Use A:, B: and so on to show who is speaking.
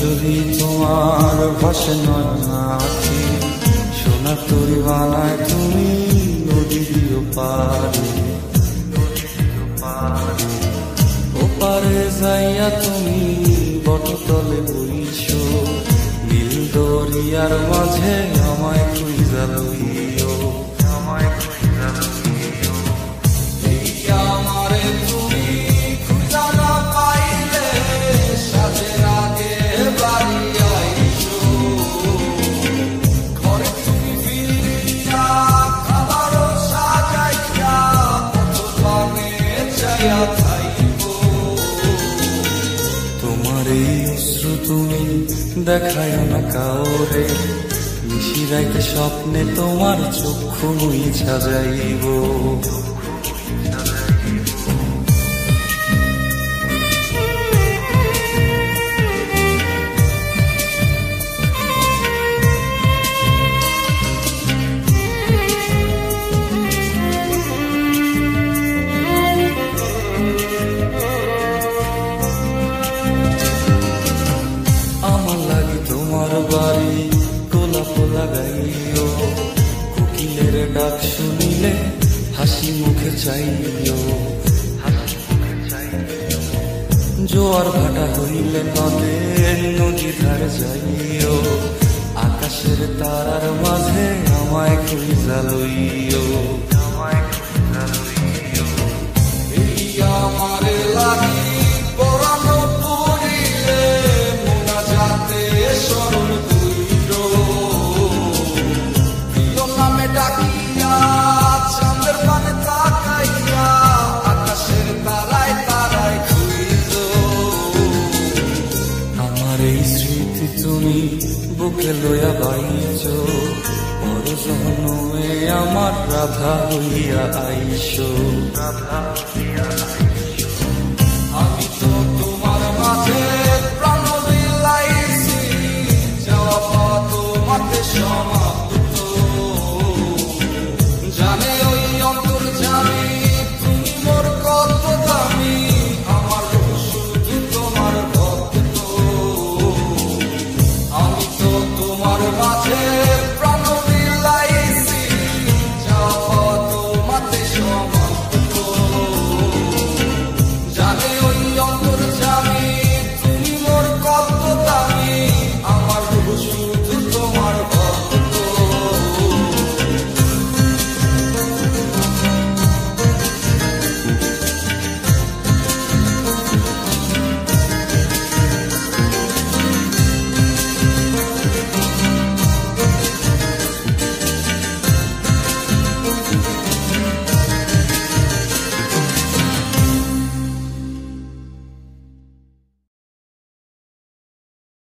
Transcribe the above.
A: যদি তোমার ভাসে নয়নাখি, সোনা তরি বানায় তুমি নদী দিও পারে। ওপারে যাইয়া তুমি বটতলে বইছো, নীল দরিয়ার মাঝে আমায় খুঁজা লইও, আমায় খুঁজা লইও। এই আমারে তুমি খুঁজা না পাইলে সাজের আগে বাড়ি আইছো, ঘরে তুমি ফিরিয়া খাবারও সাজাইয়া পথ পানে চাইয়া থাইকো। তোমার এই অশ্রু তুমি দেখায় না কাউরে, নিশি রাইতে স্বপ্নে তোমার চক্ষু মুইছা যাইব। আমার লাগি তোমার বাড়ি গোলাপ লাগাইও, কোকিলের ডাক শুনিলে হাসি মুখে চাইও। জোয়ার ভাটা হইলে নদে নদী ধারে যাইও, আকাশের তারার মাঝে আমায় খুঁজা লইও, আমায় খুঁজা লইও। এই আমারে লাগি পরানো পড়িলে মোনা যাতে স্মরণ কইর, প্রিয় নামে ডাকিয়া চাঁদের পানে তাকাইয়া আকাশের তারায় তারায় খুঁজ। আমার এই স্মৃতি তুমি বুকে লইয়া বাইছো, পর জন্মে আমার রাধা হইয়া আইসো, রাধা হইয়া আইসো। আমি তো তোমার মাঝে প্রাণ বিলাইছি, যাওয়া পথ তোমাতে সম